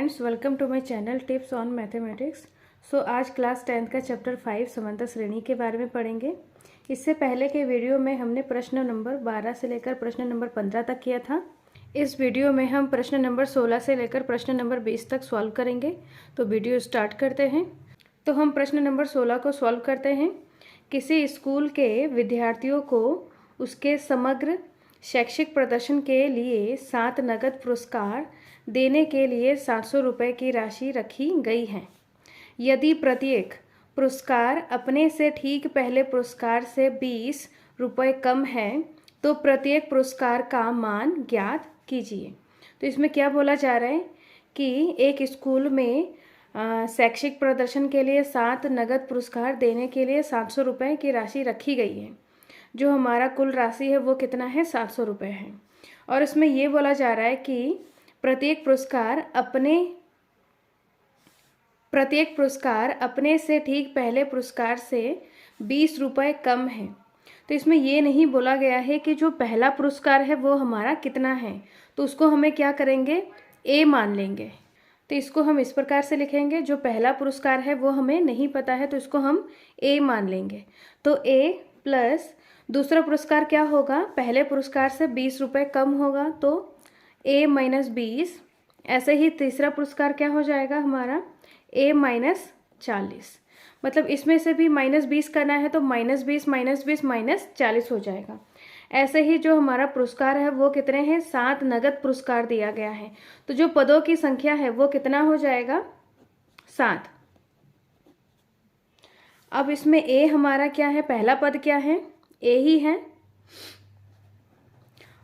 Friends, welcome to my channel tips on mathematics. So आज class 10th का chapter 5 समांतर श्रेणी के बारे में पढ़ेंगे। इससे पहले के वीडियो में हमने प्रश्न नंबर 12 से लेकर प्रश्न नंबर 15 तक किया था। इस वीडियो में हम प्रश्न नंबर 16 से लेकर प्रश्न नंबर 20 तक सॉल्व करेंगे। तो वीडियो स्टार्ट करते हैं। तो हम प्रश्न नंबर 16 को सॉल्व करते हैं। किसी स्कूल के विद्यार्थियों को उसके समग्र शैक्षिक प्रदर्शन के लिए 7 नकद पुरस्कार देने के लिए 700 रुपये की राशि रखी गई है। यदि प्रत्येक पुरस्कार अपने से ठीक पहले पुरस्कार से 20 रुपये कम है तो प्रत्येक पुरस्कार का मान ज्ञात कीजिए। तो इसमें क्या बोला जा रहा है कि एक स्कूल में शैक्षिक प्रदर्शन के लिए 7 नगद पुरस्कार देने के लिए 700 रुपये की राशि रखी गई है। जो हमारा कुल राशि है वो कितना है, 700 रुपये है। और इसमें ये बोला जा रहा है कि प्रत्येक पुरस्कार अपने से ठीक पहले पुरस्कार से 20 रुपये कम है। तो इसमें ये नहीं बोला गया है कि जो पहला पुरस्कार है वो हमारा कितना है, तो उसको हमें क्या करेंगे, ए मान लेंगे। तो इसको हम इस प्रकार से लिखेंगे, जो पहला पुरस्कार है वो हमें नहीं पता है तो इसको हम ए मान लेंगे। तो ए प्लस दूसरा पुरस्कार क्या होगा, पहले पुरस्कार से 20 रुपये कम होगा तो ए माइनस 20। ऐसे ही तीसरा पुरस्कार क्या हो जाएगा हमारा, ए माइनस 40। मतलब इसमें से भी -20 करना है तो -20 -20 -40 हो जाएगा। ऐसे ही जो हमारा पुरस्कार है वो कितने हैं, 7 नगद पुरस्कार दिया गया है। तो जो पदों की संख्या है वो कितना हो जाएगा, 7। अब इसमें ए हमारा क्या है, पहला पद क्या है, ए ही है।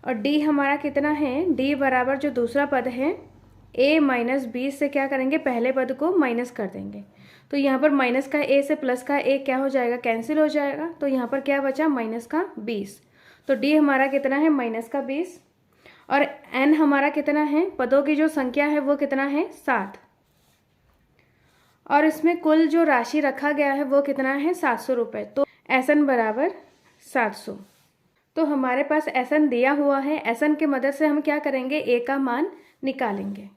और डी हमारा कितना है, डी बराबर जो दूसरा पद है ए माइनस 20 से क्या करेंगे, पहले पद को माइनस कर देंगे। तो यहाँ पर माइनस का ए से प्लस का ए क्या हो जाएगा, कैंसिल हो जाएगा। तो यहाँ पर क्या बचा, माइनस का 20। तो डी हमारा कितना है, माइनस का 20। और एन हमारा कितना है, पदों की जो संख्या है वो कितना है, 7। और इसमें कुल जो राशि रखा गया है वो कितना है, 700 रुपये। तो एस एन बराबर 700। तो हमारे पास एस एन दिया हुआ है। एस एन की मदद से हम क्या करेंगे, ए का मान निकालेंगे।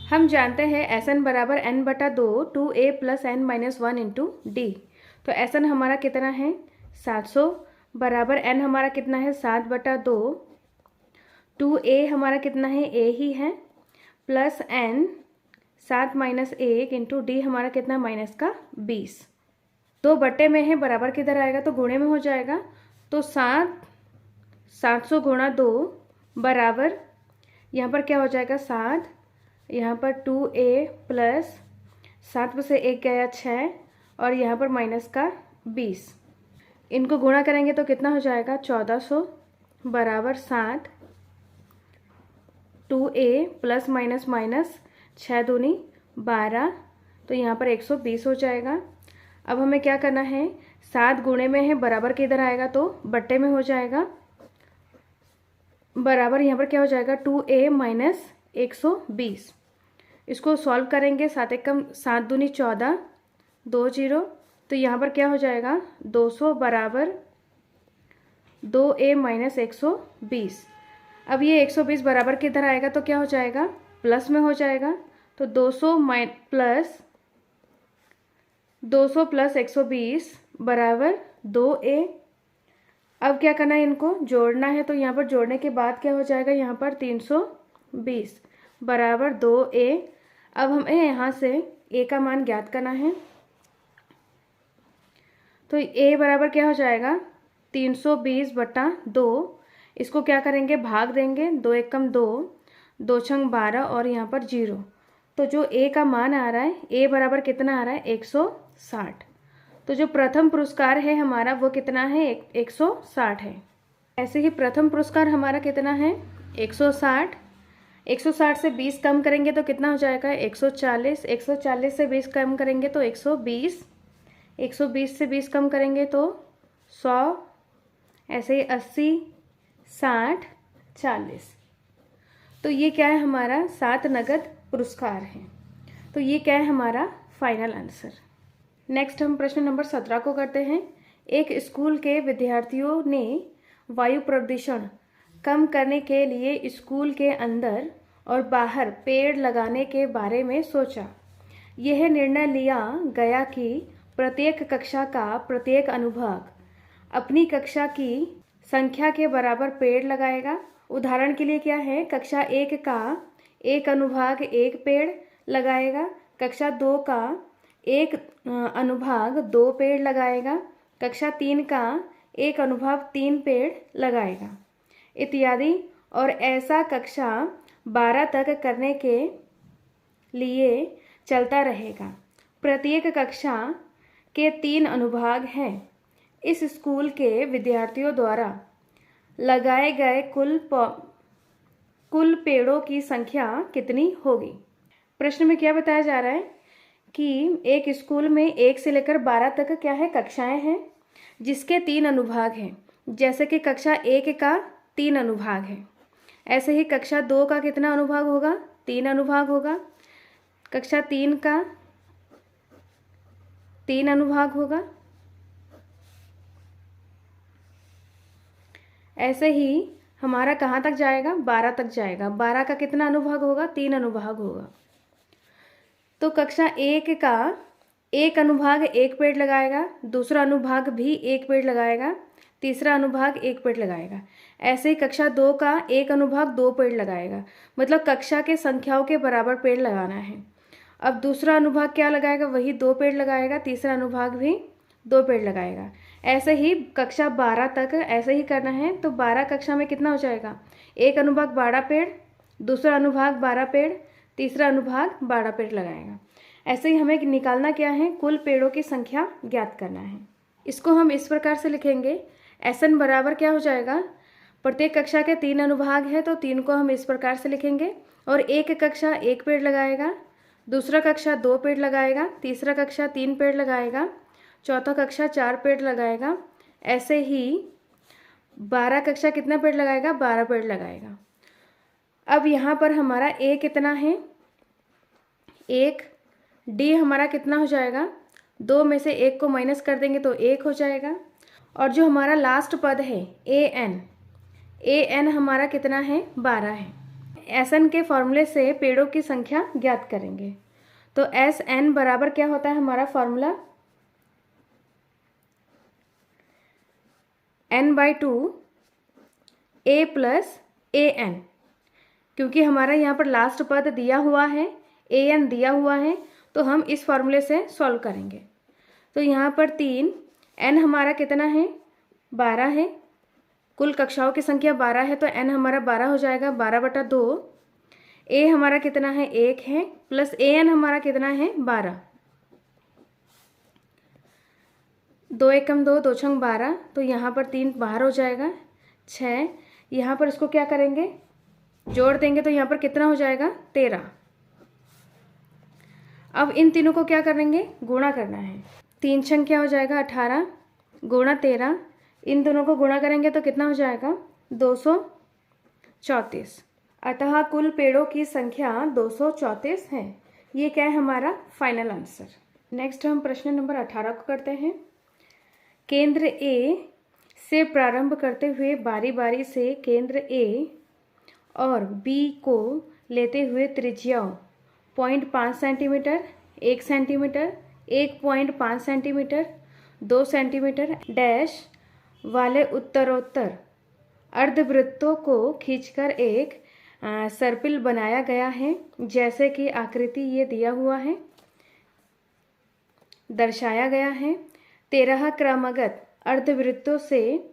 हम जानते हैं एस एन बराबर n बटा 2 2a plus n minus 1 into d. तो एस एन हमारा कितना है, 700 बराबर n हमारा कितना है, 7 बटा 2 2a हमारा कितना है, a ही है, plus n 7 minus 1 into D हमारा कितना, माइनस का 20। 2 बटे में है, बराबर किधर आएगा तो गुणे में हो जाएगा। तो 700 गुणा 2 बराबर यहाँ पर क्या हो जाएगा, 7, यहाँ पर 2a प्लस 7 में से 1 गया 6 और यहाँ पर माइनस का 20। इनको गुणा करेंगे तो कितना हो जाएगा, 1400 बराबर 7 2a प्लस माइनस माइनस 6 दूनी 12। तो यहाँ पर 120 हो जाएगा। अब हमें क्या करना है, 7 गुणे में है, बराबर किधर आएगा तो बट्टे में हो जाएगा। बराबर यहाँ पर क्या हो जाएगा, 2a माइनस 120। इसको सॉल्व करेंगे, 7 एकम 7 दूनी 14 2 0। तो यहाँ पर क्या हो जाएगा, 200 बराबर 2a माइनस 120। अब ये 120 बराबर किधर आएगा तो क्या हो जाएगा, प्लस में हो जाएगा। तो 200 प्लस 120 बराबर 2a। अब क्या करना है, इनको जोड़ना है। तो यहाँ पर जोड़ने के बाद क्या हो जाएगा, यहाँ पर 320 बराबर 2a। अब हमें यहाँ से a का मान ज्ञात करना है। तो a बराबर क्या हो जाएगा, 320 बटा 2। इसको क्या करेंगे, भाग देंगे, 2 एकम 2 2 छंग 12 और यहाँ पर 0। तो जो a का मान आ रहा है, a बराबर कितना आ रहा है, 160। तो जो प्रथम पुरस्कार है हमारा वो कितना है, 160 है। ऐसे ही प्रथम पुरस्कार हमारा कितना है, 160। 160 से 20 कम करेंगे तो कितना हो जाएगा, 140। 140 से 20 कम करेंगे तो 120। 120 से 20 कम करेंगे तो 100। ऐसे ही 80 60 40। तो ये क्या है, हमारा 7 नगद पुरस्कार है। तो ये क्या है हमारा फाइनल आंसर। नेक्स्ट हम प्रश्न नंबर 17 को करते हैं। एक स्कूल के विद्यार्थियों ने वायु प्रदूषण कम करने के लिए स्कूल के अंदर और बाहर पेड़ लगाने के बारे में सोचा। यह निर्णय लिया गया कि प्रत्येक कक्षा का प्रत्येक अनुभाग अपनी कक्षा की संख्या के बराबर पेड़ लगाएगा। उदाहरण के लिए क्या है, कक्षा 1 का एक अनुभाग 1 पेड़ लगाएगा, कक्षा 2 का एक अनुभाग 2 पेड़ लगाएगा, कक्षा 3 का एक अनुभाग 3 पेड़ लगाएगा इत्यादि। और ऐसा कक्षा 12 तक करने के लिए चलता रहेगा। प्रत्येक कक्षा के 3 अनुभाग हैं। इस स्कूल के विद्यार्थियों द्वारा लगाए गए कुल पेड़ों की संख्या कितनी होगी। प्रश्न में क्या बताया जा रहा है कि एक स्कूल में 1 से लेकर 12 तक क्या है, कक्षाएं हैं जिसके 3 अनुभाग हैं। जैसे कि कक्षा 1 का 3 अनुभाग है, ऐसे ही कक्षा 2 का कितना अनुभाग होगा, 3 अनुभाग होगा, कक्षा 3 का 3 अनुभाग होगा। ऐसे ही हमारा कहाँ तक जाएगा, 12 तक जाएगा। 12 का कितना अनुभाग होगा, 3 अनुभाग होगा। तो कक्षा 1 का एक अनुभाग 1 पेड़ लगाएगा, दूसरा अनुभाग भी 1 पेड़ लगाएगा, तीसरा अनुभाग 1 पेड़ लगाएगा। ऐसे ही कक्षा 2 का एक अनुभाग 2 पेड़ लगाएगा, मतलब कक्षा के संख्याओं के बराबर पेड़ लगाना है। अब दूसरा अनुभाग क्या लगाएगा, वही 2 पेड़ लगाएगा, तीसरा अनुभाग भी 2 पेड़ लगाएगा। ऐसे ही कक्षा 12 तक ऐसे ही करना है। तो 12 कक्षा में कितना हो जाएगा, एक अनुभाग 12 पेड़, दूसरा अनुभाग 12 पेड़, तीसरा अनुभाग 12 पेड़ लगाएगा। ऐसे ही हमें निकालना क्या है, कुल पेड़ों की संख्या ज्ञात करना है। इसको हम इस प्रकार से लिखेंगे, SN बराबर क्या हो जाएगा, प्रत्येक कक्षा के 3 अनुभाग है तो 3 को हम इस प्रकार से लिखेंगे। और एक कक्षा 1 पेड़ लगाएगा, दूसरा कक्षा 2 पेड़ लगाएगा, तीसरा कक्षा 3 पेड़ लगाएगा, चौथा कक्षा 4 पेड़ लगाएगा। ऐसे ही 12 कक्षा कितना पेड़ लगाएगा, 12 पेड़ लगाएगा। अब यहाँ पर हमारा A कितना है, 1, D हमारा कितना हो जाएगा, 2 में से 1 को माइनस कर देंगे तो 1 हो जाएगा। और जो हमारा लास्ट पद है AN हमारा कितना है, 12 है। SN के फॉर्मूले से पेड़ों की संख्या ज्ञात करेंगे। तो SN बराबर क्या होता है हमारा फॉर्मूला, N/2 A + AN। क्योंकि हमारा यहाँ पर लास्ट पद दिया हुआ है, AN दिया हुआ है, तो हम इस फॉर्मूले से सॉल्व करेंगे। तो यहाँ पर 3, N हमारा कितना है, 12 है, कुल कक्षाओं की संख्या 12 है तो N हमारा 12 हो जाएगा, 12/2। A हमारा कितना है, 1 है, प्लस AN हमारा कितना है, 12। 2 एकम 2, 2 छंग 12, तो यहाँ पर 3 बाहर हो जाएगा, 6। यहाँ पर इसको क्या करेंगे, जोड़ देंगे तो यहाँ पर कितना हो जाएगा, 13। अब इन तीनों को क्या करेंगे, गुणा करना है। 3 छंग क्या हो जाएगा, 18 गुणा 13, इन दोनों को गुणा करेंगे तो कितना हो जाएगा, 234। अतः कुल पेड़ों की संख्या 234 है। ये क्या है हमारा फाइनल आंसर। नेक्स्ट हम प्रश्न नंबर 18 को करते हैं। केंद्र A से प्रारंभ करते हुए बारी बारी से केंद्र A और B को लेते हुए त्रिज्याओं 0.5 centimetre, 1 centimetre, 1.5 centimetre, 2 centimetre dash वाले उत्तरोत्तर अर्धवृत्तों को खींचकर एक सर्पिल बनाया गया है। जैसे कि आकृति ये दिया हुआ है, दर्शाया गया है। 13 क्रमगत अर्धवृत्तों से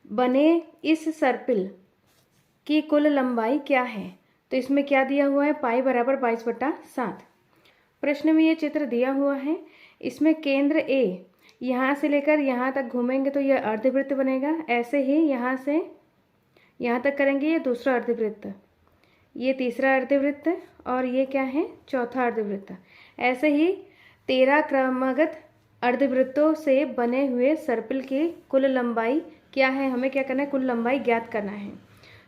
बने इस सर्पिल की कुल लंबाई क्या है। तो इसमें क्या दिया हुआ है, पाई बराबर 22/7। प्रश्न में ये चित्र दिया हुआ है। इसमें केंद्र A यहाँ से लेकर यहाँ तक घूमेंगे तो यह अर्धवृत्त बनेगा। ऐसे ही यहाँ से यहाँ तक करेंगे, ये दूसरा अर्धवृत्त, ये तीसरा अर्धवृत्त और ये क्या है, चौथा अर्धवृत्त। ऐसे ही 13 क्रमगत अर्धवृत्तों से बने हुए सर्पिल की कुल लंबाई क्या है, हमें क्या करना है, कुल लंबाई ज्ञात करना है।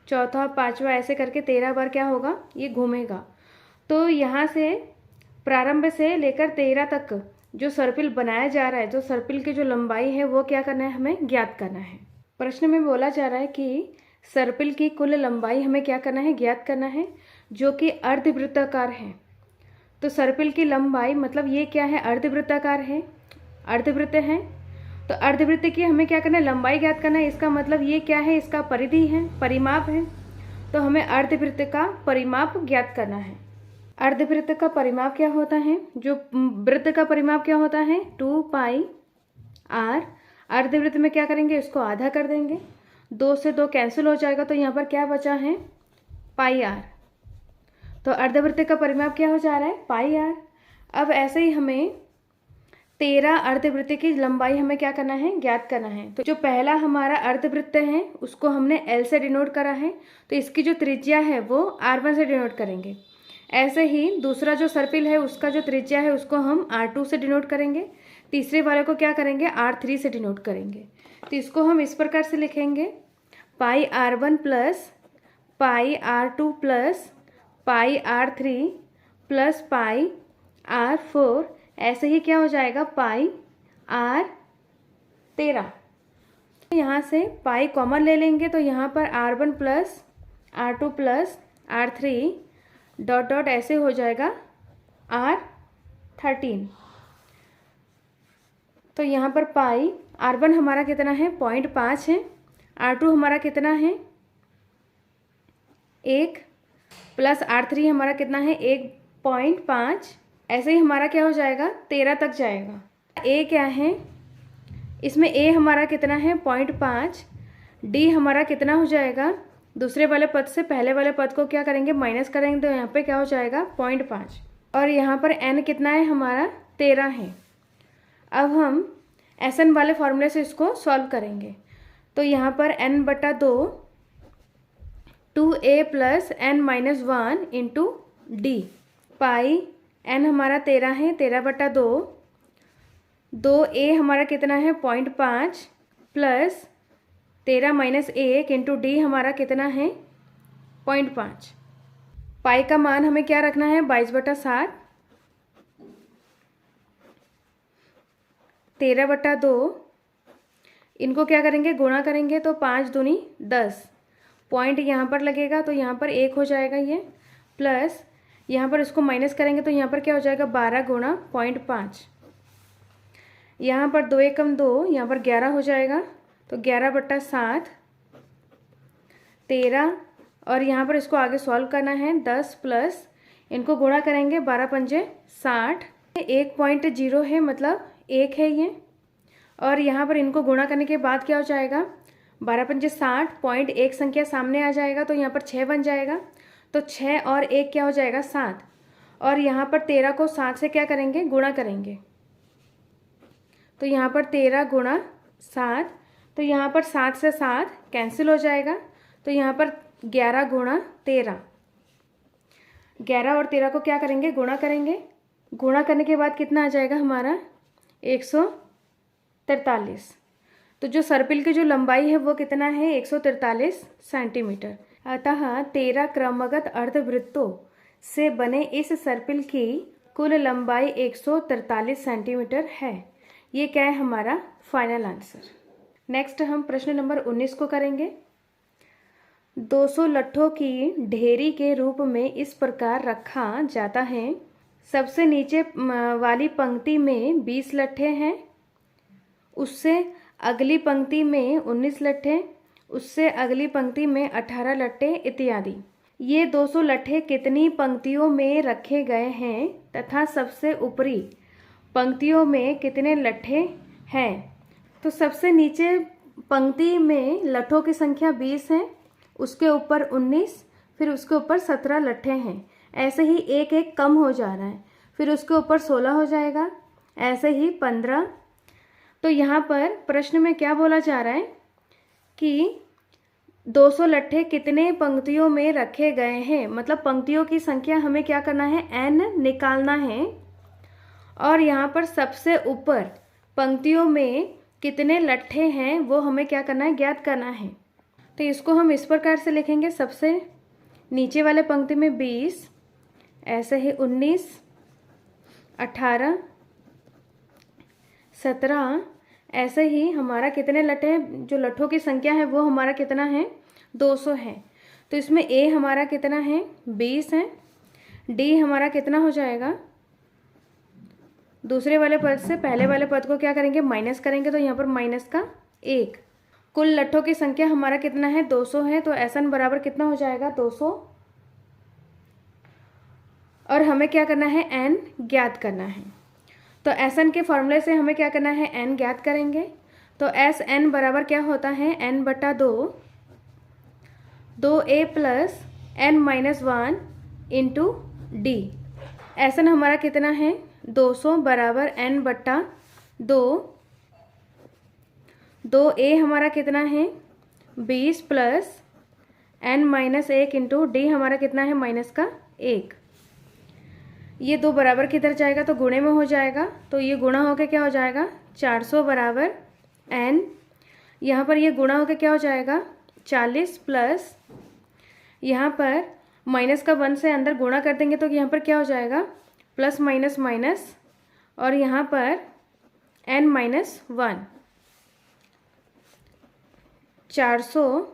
चौथा, पांचवा ऐसे करके 13 बार क्या होगा, ये घूमेगा। तो यहाँ से प्रारंभ से लेकर 13 तक जो सर्पिल बनाया जा रहा है, जो सर्पिल की जो लंबाई है वो क्या करना है, हमें ज्ञात करना है। प्रश्न में बोला जा रहा है कि सर्पिल की कुल लंबाई हमें क्या करना है, ज्ञात करना है। जो कि अर्धवृत्ताकार है। तो सर्पिल की लंबाई मतलब ये क्या है, अर्धवृत्ताकार है, अर्धवृत्त है। तो अर्धवृत्त की हमें क्या करना है, लंबाई ज्ञात करना है। इसका मतलब ये क्या है, इसका परिधि है, परिमाप है। तो हमें अर्धवृत्त का परिमाप ज्ञात करना है। अर्धवृत्त का परिमाप क्या होता है, जो वृत्त का परिमाप क्या होता है, 2 पाई r। अर्धवृत्त में क्या करेंगे, इसको आधा कर देंगे, 2 से 2 कैंसिल हो जाएगा, तो यहाँ पर क्या बचा है, पाई r। तो अर्धवृत्त का परिमाप क्या हो जा रहा है, पाई r। अब ऐसे ही हमें 13 अर्धवृत्त की लंबाई हमें क्या करना है, ज्ञात करना है। तो जो पहला हमारा अर्धवृत्त है उसको हमने L से डिनोट करा है, तो इसकी जो त्रिज्या है वो R1 से डिनोट करेंगे। ऐसे ही दूसरा जो सर्पिल है उसका जो त्रिज्या है उसको हम R2 से डिनोट करेंगे। तीसरे वाले को क्या करेंगे, R3 से डिनोट करेंगे। तो इसको हम इस प्रकार से लिखेंगे, पाई R1 plus pi R2 plus pi R3 plus pi R4। ऐसे ही क्या हो जाएगा, पाई R13। यहाँ से पाई कॉमन ले लेंगे, तो यहाँ पर R1 plus R2 plus R3 dot dot ऐसे हो जाएगा R13। तो यहाँ पर पाई R1 हमारा कितना है, 0.5 है, R2 हमारा कितना है, 1, प्लस R3 हमारा कितना है, 1.5। ऐसे ही हमारा क्या हो जाएगा, 13 तक जाएगा। A क्या है, इसमें A हमारा कितना है, 0.5। D हमारा कितना हो जाएगा, दूसरे वाले पद से पहले वाले पद को क्या करेंगे, माइनस करेंगे, तो यहाँ पे क्या हो जाएगा, 0.5। और यहाँ पर n कितना है हमारा, 13 है। अब हम Sn वाले फॉर्मूले से इसको सॉल्व करेंगे। तो यहाँ पर n/2 2a plus n-1 into d. Pi n हमारा 13 है, 13/2, 2a हमारा कितना है, 0.5 प्लस 13 माइनस 1 इंटू डी हमारा कितना है, 0.5। पाई का मान हमें क्या रखना है, 22/7। 13/2 इनको क्या करेंगे, गुणा करेंगे, तो 5 दूनी 10। पॉइंट यहाँ पर लगेगा तो यहाँ पर 1 हो जाएगा ये, प्लस यहाँ पर इसको माइनस करेंगे तो यहाँ पर क्या हो जाएगा, 12 गुणा 0.5। यहाँ पर 2 एकम 2, यहाँ पर 11 हो जाएगा, तो 11/7 13। और यहाँ पर इसको आगे सॉल्व करना है, 10 प्लस इनको गुणा करेंगे, 12×5 60। 1.0 है मतलब 1 है ये। और यहाँ पर इनको गुणा करने के बाद क्या हो जाएगा, 12×5 60, पॉइंट 1 संख्या सामने आ जाएगा, तो यहाँ पर 6 बन जाएगा। तो 6 और 1 क्या हो जाएगा, 7। और यहाँ पर 13 को 7 से क्या करेंगे, गुणा करेंगे, तो यहाँ पर 13 गुणा 7, तो यहाँ पर 7 से 7 कैंसिल हो जाएगा, तो यहाँ पर 11 गुणा 13। 11 और 13 को क्या करेंगे, गुणा करेंगे। गुणा करने के बाद कितना आ जाएगा हमारा, 143। तो जो सर्पिल की जो लंबाई है वो कितना है, 143 सेंटीमीटर। अतः 13 क्रमगत अर्धवृत्तों से बने इस सर्पिल की कुल लंबाई 143 सेंटीमीटर है। ये क्या है हमारा फाइनल आंसर। नेक्स्ट हम प्रश्न नंबर 19 को करेंगे। 200 लट्ठों की ढेरी के रूप में इस प्रकार रखा जाता है। सबसे नीचे वाली पंक्ति में 20 लट्ठे हैं, उससे अगली पंक्ति में 19 लट्ठे, उससे अगली पंक्ति में 18 लट्ठे इत्यादि। ये 200 लट्ठे कितनी पंक्तियों में रखे गए हैं तथा सबसे ऊपरी पंक्तियों में कितने लट्ठे हैं। तो सबसे नीचे पंक्ति में लट्ठों की संख्या 20 है, उसके ऊपर 19, फिर उसके ऊपर 17 लट्ठे हैं। ऐसे ही एक एक कम हो जा रहा है, फिर उसके ऊपर 16 हो जाएगा, ऐसे ही 15। तो यहाँ पर प्रश्न में क्या बोला जा रहा है कि 200 लट्ठे कितने पंक्तियों में रखे गए हैं, मतलब पंक्तियों की संख्या हमें क्या करना है, n निकालना है। और यहाँ पर सबसे ऊपर पंक्तियों में कितने लट्ठे हैं वो हमें क्या करना है, ज्ञात करना है। तो इसको हम इस प्रकार से लिखेंगे, सबसे नीचे वाले पंक्ति में 20, ऐसे ही 19, 18, 17, ऐसे ही हमारा कितने लट्ठे हैं, जो लट्ठों की संख्या है वो हमारा कितना है, 200 है। तो इसमें a हमारा कितना है 20 है, d हमारा कितना हो जाएगा, दूसरे वाले पद से पहले वाले पद को क्या करेंगे माइनस करेंगे, तो यहाँ पर माइनस का 1। कुल लट्ठों की संख्या हमारा कितना है 200 है, तो Sn बराबर कितना हो जाएगा 200। और हमें क्या करना है n ज्ञात करना है। तो Sn के फॉर्मूले से हमें क्या करना है n ज्ञात करेंगे। तो Sn बराबर क्या होता है n बटा 2, 2a plus n minus 1 into D. Sn हमारा कितना है 200 बराबर n बटा 2, 2a हमारा कितना है 20 plus n minus 1 into D हमारा कितना है माइनस का 1। ये दो बराबर किधर जाएगा तो गुणे में हो जाएगा, तो ये गुणा होकर क्या हो जाएगा 400 बराबर n, यहाँ पर ये गुणा होकर क्या हो जाएगा 40 प्लस यहाँ पर माइनस का 1 से अंदर गुणा कर देंगे तो यहाँ पर क्या हो जाएगा प्लस माइनस माइनस, और यहाँ पर n माइनस 1, 400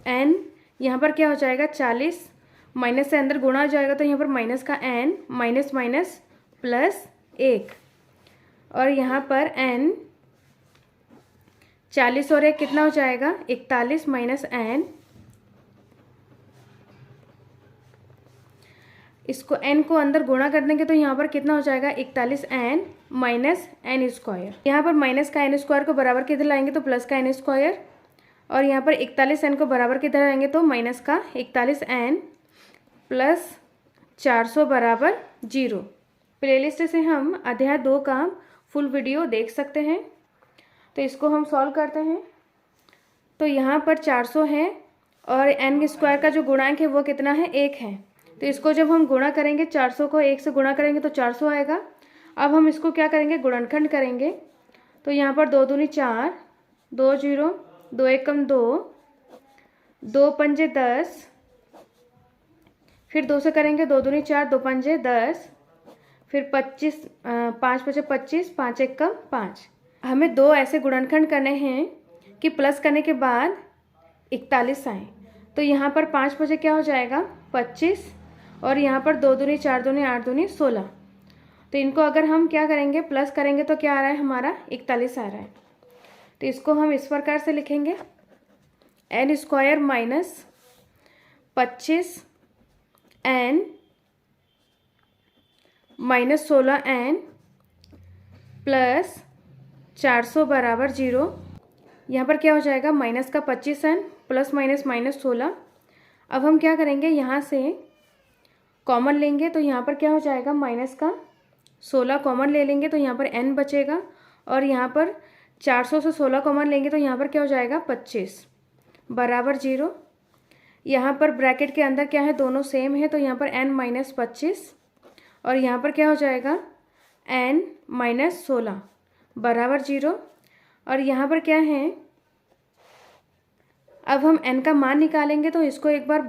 n यहाँ पर क्या हो जाएगा 40 माइनस से अंदर गुणा हो जाएगा तो यहाँ पर माइनस का n माइनस माइनस प्लस 1, और यहाँ पर n 40 और 1 कितना हो जाएगा 41 माइनस n, इसको n को अंदर गुणा कर देंगे तो यहाँ पर कितना हो जाएगा 41n माइनस n स्क्वायर। यहाँ पर माइनस का n स्क्वायर को बराबर किधर लाएंगे तो प्लस का n स्क्वायर, और यहाँ पर 41n को बराबर किधर लाएंगे तो माइनस का 41n प्लस 400 बराबर 0। प्लेलिस्ट से हम अध्याय 2 का फुल वीडियो देख सकते हैं। तो इसको हम सॉल्व करते हैं। तो यहाँ पर 400 है और n स्क्वायर का जो गुणांक है वो कितना है 1 है, तो इसको जब हम गुणा करेंगे 400 को 1 से गुणा करेंगे तो 400 आएगा। अब हम इसको क्या करेंगे गुणनखंड करेंगे। तो यहाँ पर 2 दूनी 4, 2 0, 2 एकम 2, 2 पंजे 10, फिर 2 से करेंगे 2 दूनी 4, 2 पंजे 10, फिर 25, 5 पचे 25, 5 एकम 5। हमें 2 ऐसे गुणनखंड करने हैं कि प्लस करने के बाद 41 आए। तो यहाँ पर 5 पचे क्या हो जाएगा 25, और यहाँ पर 2 दूनी 4 दूनी 8 दूनी 16। तो इनको अगर हम क्या करेंगे प्लस करेंगे तो क्या आ रहा है हमारा 41 आ रहा है। तो इसको हम इस प्रकार से लिखेंगे n square minus 25n minus 16n plus 400 बराबर 0। यहाँ पर क्या हो जाएगा माइनस का 25n प्लस माइनस माइनस 16। अब हम क्या करेंगे यहाँ से कॉमन लेंगे, तो यहाँ पर क्या हो जाएगा माइनस का 16 कॉमन ले लेंगे तो यहाँ पर n बचेगा, और यहाँ पर 400 से 16 कॉमन लेंगे तो यहाँ पर क्या हो जाएगा 25 बराबर 0। यहाँ पर ब्रैकेट के अंदर क्या है दोनों सेम है, तो यहाँ पर n माइनस 25 और यहाँ पर क्या हो जाएगा n माइनस 16 बराबर 0। और यहाँ पर क्या है अब हम n का मान निकालेंगे, तो इसको एक बार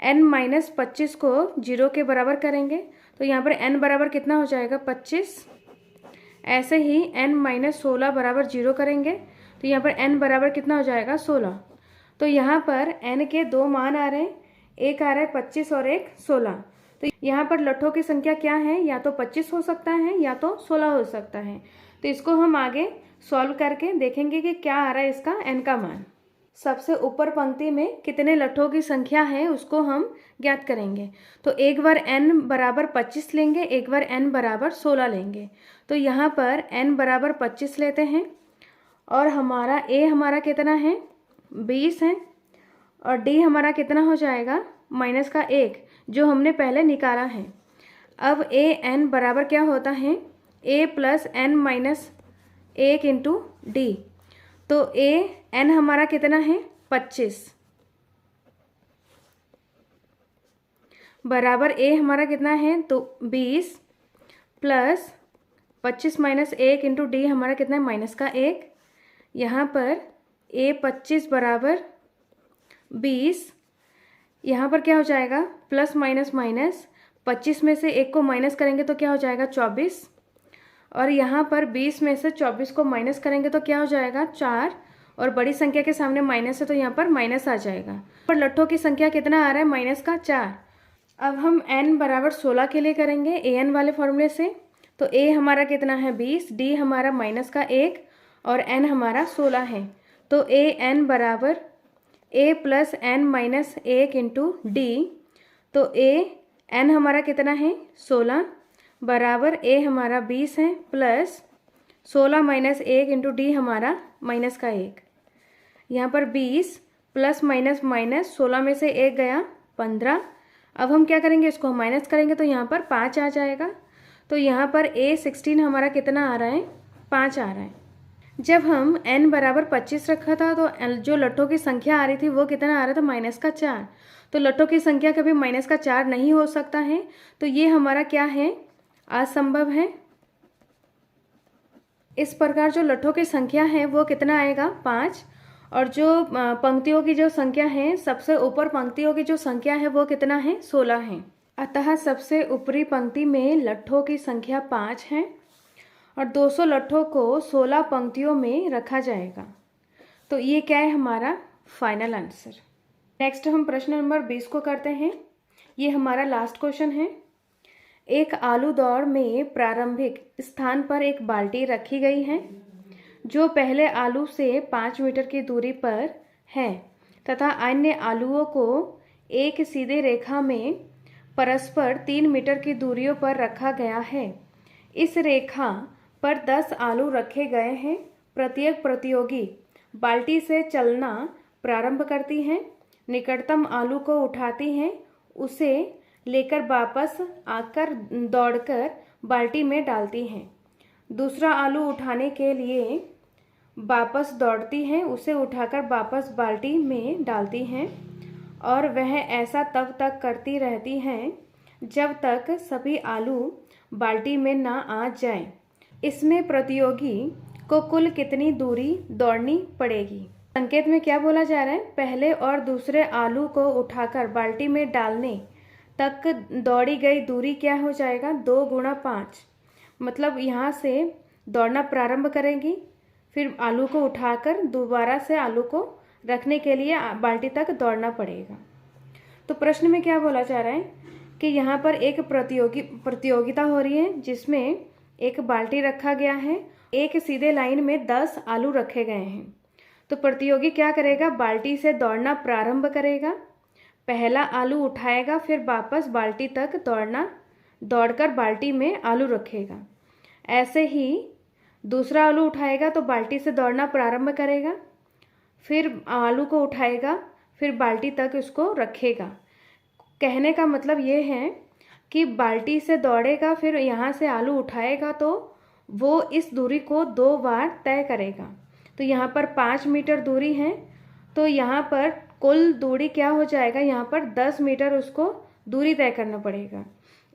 n माइनस 25 को 0 के बराबर करेंगे तो यहाँ पर n बराबर कितना हो जाएगा 25। ऐसे ही n माइनस 16 बराबर 0 करेंगे तो यहाँ पर n बराबर कितना हो जाएगा 16। तो यहाँ पर n के दो मान आ रहे हैं, एक आ रहा है 25 और एक 16। तो यहाँ पर लट्ठों की संख्या क्या है, या तो 25 हो सकता है या तो 16 हो सकता है। तो इसको हम आगे सॉल्व करके देखेंगे कि क्या आ रहा है इसका n का मान। सबसे ऊपर पंक्ति में कितने लट्ठों की संख्या है उसको हम ज्ञात करेंगे। तो एक बार n बराबर 25 लेंगे, एक बार n बराबर 16 लेंगे। तो यहाँ पर n बराबर 25 लेते हैं और हमारा a हमारा कितना है 20 है, और d हमारा कितना हो जाएगा माइनस का 1 जो हमने पहले निकाला है। अब a n बराबर क्या होता है a plus n minus 1 into d. तो a n हमारा कितना है 25 बराबर a हमारा कितना है तो 20 प्लस 25 माइनस 1 इंटू डी हमारा कितना है माइनस का 1। यहाँ पर a 25 बराबर 20, यहाँ पर क्या हो जाएगा प्लस माइनस माइनस 25 में से 1 को माइनस करेंगे तो क्या हो जाएगा 24, और यहाँ पर 20 में से 24 को माइनस करेंगे तो क्या हो जाएगा 4, और बड़ी संख्या के सामने माइनस है तो यहाँ पर माइनस आ जाएगा। पर लट्ठों की संख्या कितना आ रहा है, माइनस का 4। अब हम n बराबर 16 के लिए करेंगे an वाले फॉर्मूले से। तो a हमारा कितना है 20, d हमारा माइनस का 1 और n हमारा 16 है। तो a n बराबर a plus n minus 1 into d. तो a n हमारा कितना है 16 बराबर a हमारा 20 है प्लस 16 माइनस 1 इंटू डी हमारा माइनस का 1। यहाँ पर 20 प्लस माइनस माइनस 16 में से 1 गया 15। अब हम क्या करेंगे, इसको हम माइनस करेंगे तो यहाँ पर 5 आ जाएगा। तो यहाँ पर A16 हमारा कितना आ रहा है, 5 आ रहा है। जब हम n बराबर 25 रखा था तो जो लट्ठों की संख्या आ रही थी वो कितना आ रहा था, माइनस का 4। तो लट्ठों की संख्या कभी माइनस का 4 नहीं हो सकता है, तो ये हमारा क्या है, असंभव है। इस प्रकार जो लट्ठों की संख्या है वो कितना आएगा, 5। और जो पंक्तियों की जो संख्या है, सबसे ऊपर पंक्तियों की जो संख्या है वो कितना है, 16 है। अतः सबसे ऊपरी पंक्ति में लट्ठों की संख्या 5 है और 200 लट्ठों को 16 पंक्तियों में रखा जाएगा। तो ये क्या है, हमारा फाइनल आंसर। नेक्स्ट हम प्रश्न नंबर 20 को करते हैं। ये हमारा लास्ट क्वेश्चन है। एक आलू दौड़ में प्रारंभिक स्थान पर एक बाल्टी रखी गई है जो पहले आलू से 5 मीटर की दूरी पर है तथा अन्य आलुओं को एक सीधे रेखा में परस्पर 3 मीटर की दूरियों पर रखा गया है। इस रेखा पर 10 आलू रखे गए हैं। प्रत्येक प्रतियोगी बाल्टी से चलना प्रारंभ करती हैं, निकटतम आलू को उठाती हैं, उसे लेकर वापस आकर दौड़कर बाल्टी में डालती हैं। दूसरा आलू उठाने के लिए वापस दौड़ती हैं, उसे उठाकर वापस बाल्टी में डालती हैं और वह ऐसा तब तक करती रहती हैं जब तक सभी आलू बाल्टी में ना आ जाएं। इसमें प्रतियोगी को कुल कितनी दूरी दौड़नी पड़ेगी। संकेत में क्या बोला जा रहा है, पहले और दूसरे आलू को उठाकर बाल्टी में डालने तक दौड़ी गई दूरी क्या हो जाएगा, 2 गुणा 5। मतलब यहाँ से दौड़ना प्रारंभ करेंगी, फिर आलू को उठाकर दोबारा से आलू को रखने के लिए बाल्टी तक दौड़ना पड़ेगा। तो प्रश्न में क्या बोला जा रहा है कि यहाँ पर एक प्रतियोगिता हो रही है जिसमें एक बाल्टी रखा गया है, एक सीधे लाइन में 10 आलू रखे गए हैं। तो प्रतियोगी क्या करेगा, बाल्टी से दौड़ना प्रारंभ करेगा, पहला आलू उठाएगा, फिर वापस बाल्टी तक दौड़कर बाल्टी में आलू रखेगा। ऐसे ही दूसरा आलू उठाएगा तो बाल्टी से दौड़ना प्रारंभ करेगा, फिर आलू को उठाएगा, फिर बाल्टी तक उसको रखेगा। कहने का मतलब ये है कि बाल्टी से दौड़ेगा, फिर यहाँ से आलू उठाएगा तो वो इस दूरी को 2 बार तय करेगा। तो यहाँ पर 5 मीटर दूरी है, तो यहाँ पर कुल दूरी क्या हो जाएगा, यहाँ पर 10 मीटर उसको दूरी तय करना पड़ेगा।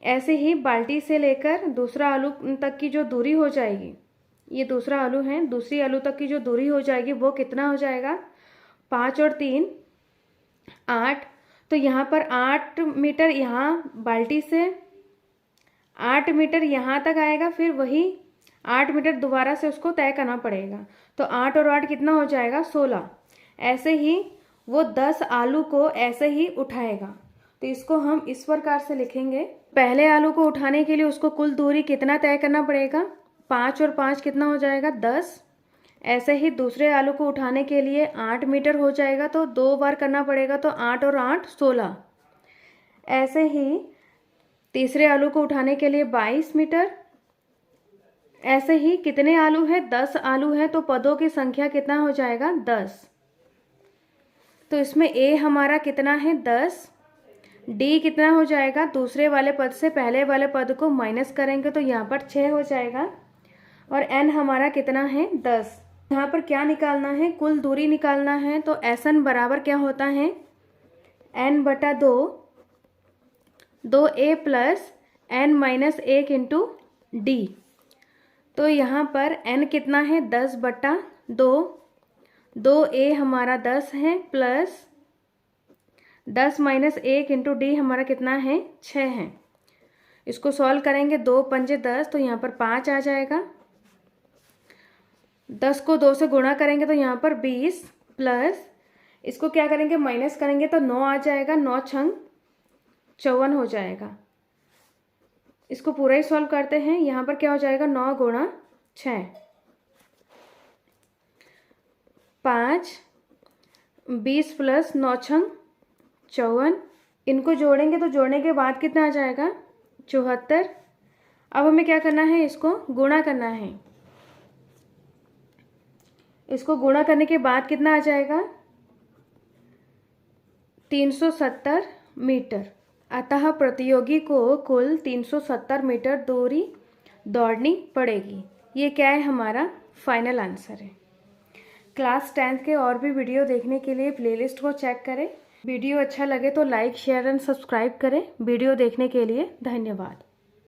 ऐसे ही बाल्टी से लेकर दूसरा आलू तक की जो दूरी हो जाएगी, ये दूसरा आलू है, दूसरी आलू तक की जो दूरी हो जाएगी वो कितना हो जाएगा, 5 और 3 8। तो यहाँ पर 8 मीटर यहाँ बाल्टी से 8 मीटर यहाँ तक आएगा, फिर वही 8 मीटर दोबारा से उसको तय करना पड़ेगा। तो 8 और 8 कितना हो जाएगा, 16। ऐसे ही वो 10 आलू को ऐसे ही उठाएगा। तो इसको हम इस प्रकार से लिखेंगे, पहले आलू को उठाने के लिए उसको कुल दूरी कितना तय करना पड़ेगा, 5 और 5 कितना हो जाएगा, 10। ऐसे ही दूसरे आलू को उठाने के लिए 8 मीटर हो जाएगा, तो 2 बार करना पड़ेगा, तो 8 और 8 16। ऐसे ही तीसरे आलू को उठाने के लिए 22 मीटर। ऐसे ही कितने आलू हैं, 10 आलू हैं, तो पदों की संख्या कितना हो जाएगा, 10। तो इसमें ए हमारा कितना है, 10। डी कितना हो जाएगा, दूसरे वाले पद से पहले वाले पद को माइनस करेंगे तो यहाँ पर 6 हो जाएगा। और एन हमारा कितना है, 10। यहाँ पर क्या निकालना है, कुल दूरी निकालना है। तो एस एन बराबर क्या होता है, एन बटा 2 2a plus n minus 1 into d. तो यहाँ पर n कितना है, 10 बटा 2, 2a हमारा 10 है प्लस 10 माइनस 1 इंटू डी हमारा कितना है, 6 है। इसको सॉल्व करेंगे, 2 पंजे 10, तो यहाँ पर 5 आ जाएगा। 10 को 2 से गुणा करेंगे तो यहाँ पर 20 प्लस इसको क्या करेंगे माइनस करेंगे तो 9 आ जाएगा, 9 छंग 54 हो जाएगा। इसको पूरा ही सॉल्व करते हैं। यहाँ पर क्या हो जाएगा 9 गुणा 6 5 20 प्लस 9 छंग 54। इनको जोड़ेंगे तो जोड़ने के बाद कितना आ जाएगा 74। अब हमें क्या करना है इसको गुणा करना है। इसको गुणा करने के बाद कितना आ जाएगा 370 मीटर। अतः प्रतियोगी को कुल 370 मीटर दूरी दौड़नी पड़ेगी। ये क्या है हमारा फाइनल आंसर है। क्लास 10th के और भी वीडियो देखने के लिए प्लेलिस्ट को चेक करें। वीडियो अच्छा लगे तो लाइक शेयर एंड सब्सक्राइब करें। वीडियो देखने के लिए धन्यवाद।